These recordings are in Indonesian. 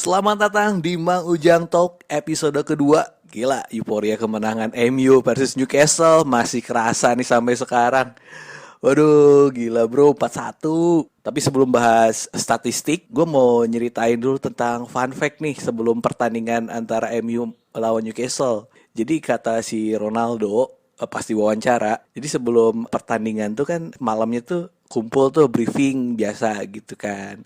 Selamat datang di Mang Ujang Talk episode kedua. Gila, euforia kemenangan MU versus Newcastle masih kerasa nih sampai sekarang. Waduh, gila bro, 4-1. Tapi sebelum bahas statistik, gue mau nyeritain dulu tentang fun fact nih sebelum pertandingan antara MU lawan Newcastle. Jadi kata si Ronaldo, pas diwawancara, jadi sebelum pertandingan tuh kan malamnya tuh kumpul tuh briefing biasa gitu kan.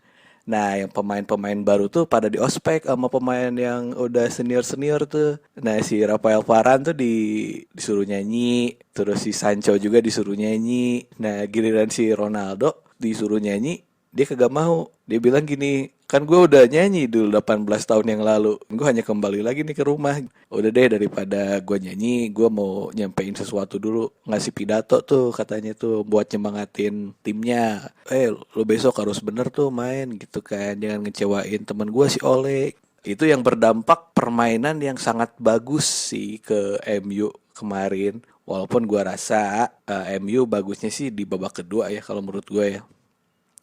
Nah, yang pemain-pemain baru tuh pada di ospek sama pemain yang udah senior-senior tuh. Nah, si Rafael Varane tuh disuruh nyanyi, terus si Sancho juga disuruh nyanyi. Nah, giliran si Ronaldo disuruh nyanyi, dia kagak mau. Dia bilang gini, kan gue udah nyanyi dulu 18 tahun yang lalu. Gue hanya kembali lagi nih ke rumah. Udah deh, daripada gue nyanyi, gue mau nyampein sesuatu dulu. Ngasih pidato tuh katanya tuh buat nyemangatin timnya. Lo besok harus bener tuh main gitu kan. Jangan ngecewain temen gue si Ole. Itu yang berdampak permainan yang sangat bagus sih ke MU kemarin. Walaupun gue rasa MU bagusnya sih di babak kedua ya kalau menurut gue ya.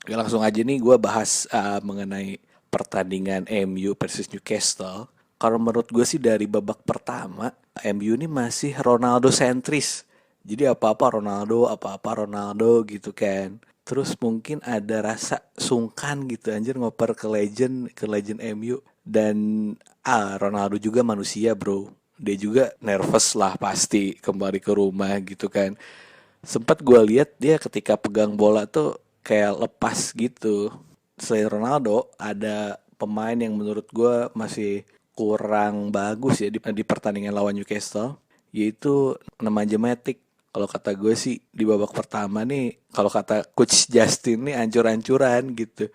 Ya langsung aja nih gue bahas mengenai pertandingan MU versus Newcastle. Kalau menurut gue sih dari babak pertama MU ini masih Ronaldo sentris. Jadi apa-apa Ronaldo gitu kan. Terus mungkin ada rasa sungkan gitu anjir ngoper ke legend MU. Dan Ronaldo juga manusia bro. Dia juga nervous lah pasti kembali ke rumah gitu kan. Sempat gue lihat dia ketika pegang bola tuh kayak lepas gitu. Selain Ronaldo, ada pemain yang menurut gue masih kurang bagus ya di pertandingan lawan Newcastle, yaitu namanya Matic. Kalau kata gue sih di babak pertama nih, kalau kata Coach Justin nih ancur-ancuran gitu.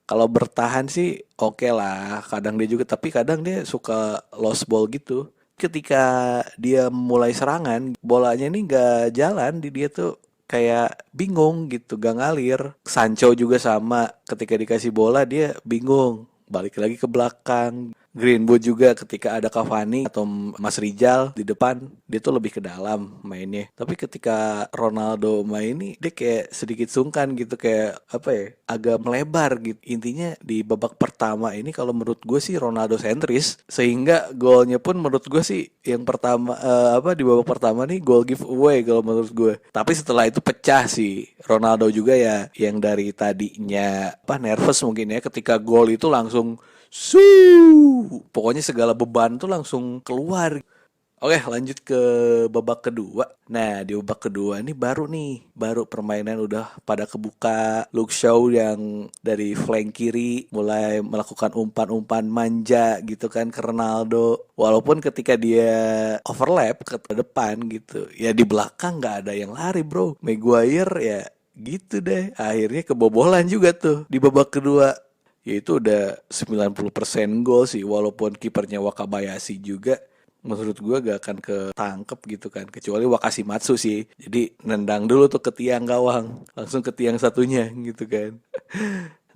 Kalau bertahan sih oke lah, kadang dia juga, tapi kadang dia suka lost ball gitu. Ketika dia mulai serangan, bolanya ini gak jalan di dia tuh kayak bingung gitu, gak ngalir. Sancho juga sama, ketika dikasih bola dia bingung, balik lagi ke belakang. Greenwood juga ketika ada Cavani atau Mas Rizal di depan, dia tuh lebih ke dalam mainnya. Tapi ketika Ronaldo main ini dia kayak sedikit sungkan gitu, kayak apa ya, agak melebar gitu. Intinya di babak pertama ini kalau menurut gue sih Ronaldo sentris, sehingga golnya pun menurut gue sih yang pertama di babak pertama nih gol giveaway kalau menurut gue. Tapi setelah itu pecah sih Ronaldo juga ya, yang dari tadinya nervous mungkin ya, ketika gol itu langsung pokoknya segala beban tuh langsung keluar. Oke, lanjut ke babak kedua. Nah, di babak kedua ini baru permainan udah pada kebuka. Luke Shaw yang dari flank kiri mulai melakukan umpan-umpan manja gitu kan ke Ronaldo. Walaupun ketika dia overlap ke depan gitu, ya di belakang nggak ada yang lari bro. Maguire ya gitu deh. Akhirnya kebobolan juga tuh di babak kedua. Ya itu udah 90% gol sih, walaupun kipernya Wakabayashi juga menurut gua gak akan ketangkep gitu kan, kecuali Wakashimatsu sih. Jadi nendang dulu tuh ke tiang gawang, langsung ke tiang satunya gitu kan.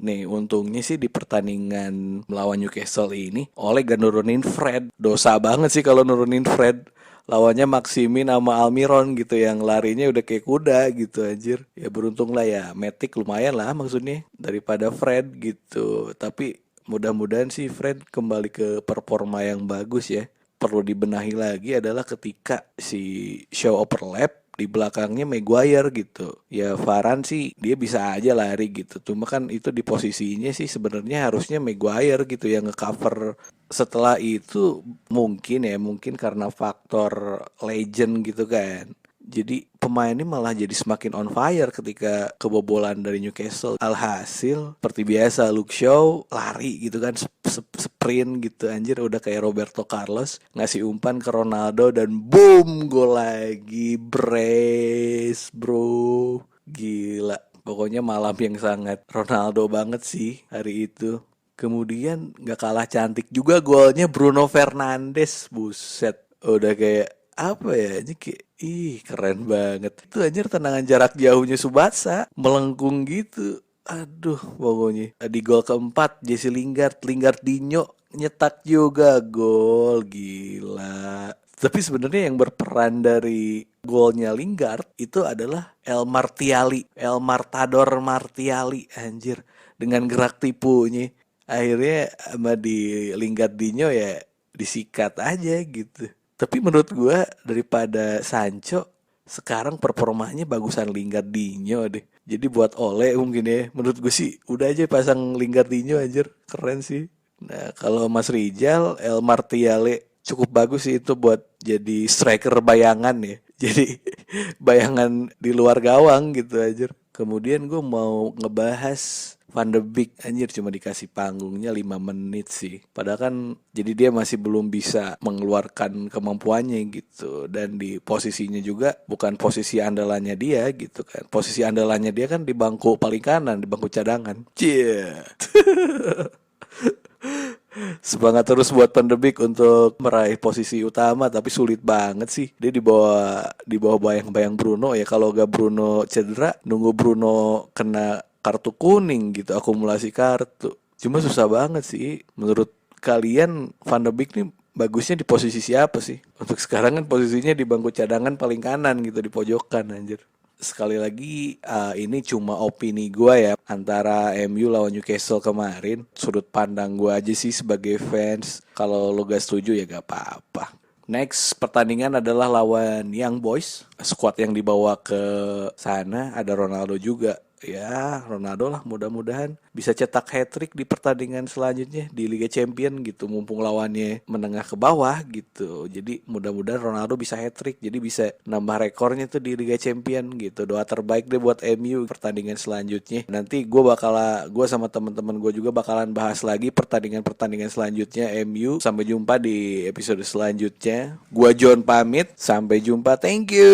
Nih untungnya sih di pertandingan melawan Newcastle ini Ole gak nurunin Fred. Dosa banget sih kalau nurunin Fred. Lawannya Maximin sama Almiron gitu yang larinya udah kayak kuda gitu anjir. Ya beruntung lah ya, Matic lumayan lah maksudnya daripada Fred gitu. Tapi mudah-mudahan sih Fred kembali ke performa yang bagus ya. Perlu dibenahi lagi adalah ketika si show overlap di belakangnya Maguire gitu. Ya Varane sih dia bisa aja lari gitu. Cuma kan itu di posisinya sih sebenarnya harusnya Maguire gitu yang ngecover. Setelah itu mungkin karena faktor legend gitu kan. Jadi pemain ini malah jadi semakin on fire ketika kebobolan dari Newcastle. Alhasil seperti biasa Luke Shaw lari gitu kan, sprint gitu anjir, udah kayak Roberto Carlos ngasih umpan ke Ronaldo dan boom gol lagi. Brace bro, gila. Pokoknya malam yang sangat Ronaldo banget sih hari itu. Kemudian gak kalah cantik juga golnya Bruno Fernandes. Buset, udah kayak apa ya, ini kayak keren banget. Itu anjir tendangan jarak jauhnya Subasa melengkung gitu. Aduh, pokoknya di gol keempat Jesse Lingardinho nyetak juga gol, gila. Tapi sebenarnya yang berperan dari golnya Lingard itu adalah El Martador Martiali anjir, dengan gerak tipunya. Akhirnya sama di Lingardinho ya disikat aja gitu. Tapi menurut gua daripada Sancho sekarang performanya bagusan Lingardinho deh. Jadi buat Ole mungkin ya. Menurut gue sih udah aja pasang Lingardinho aja, keren sih. Nah, kalau Mas Rijal, El Martiale cukup bagus sih itu buat jadi striker bayangan ya. Jadi bayangan di luar gawang gitu aja. Kemudian gue mau ngebahas Van de Beek, anjir cuma dikasih panggungnya 5 menit sih. Padahal kan jadi dia masih belum bisa mengeluarkan kemampuannya gitu. Dan di posisinya juga bukan posisi andalannya dia gitu kan. Posisi andalannya dia kan di bangku paling kanan, di bangku cadangan. Cie. Semangat terus buat Van de Beek untuk meraih posisi utama, tapi sulit banget sih. Dia di bawah bayang-bayang Bruno ya. Kalau gak Bruno cedera, nunggu Bruno kena kartu kuning gitu, akumulasi kartu. Cuma susah banget sih. Menurut kalian Van de Beek nih bagusnya di posisi siapa sih? Untuk sekarang kan posisinya di bangku cadangan paling kanan gitu, di pojokan anjir. Sekali lagi ini cuma opini gue ya antara MU lawan Newcastle kemarin, sudut pandang gue aja sih sebagai fans. Kalau lo gak setuju ya gak apa-apa. Next pertandingan adalah lawan Young Boys, squad yang dibawa ke sana ada Ronaldo juga. Ya Ronaldo lah, mudah-mudahan bisa cetak hat-trick di pertandingan selanjutnya di Liga Champion gitu, mumpung lawannya menengah ke bawah gitu. Jadi mudah-mudahan Ronaldo bisa hat-trick, jadi bisa nambah rekornya tuh di Liga Champion gitu. Doa terbaik deh buat MU pertandingan selanjutnya. Nanti gue sama teman-teman gue juga bakalan bahas lagi pertandingan-pertandingan selanjutnya MU. Sampai jumpa di episode selanjutnya. Gua John pamit, sampai jumpa, thank you.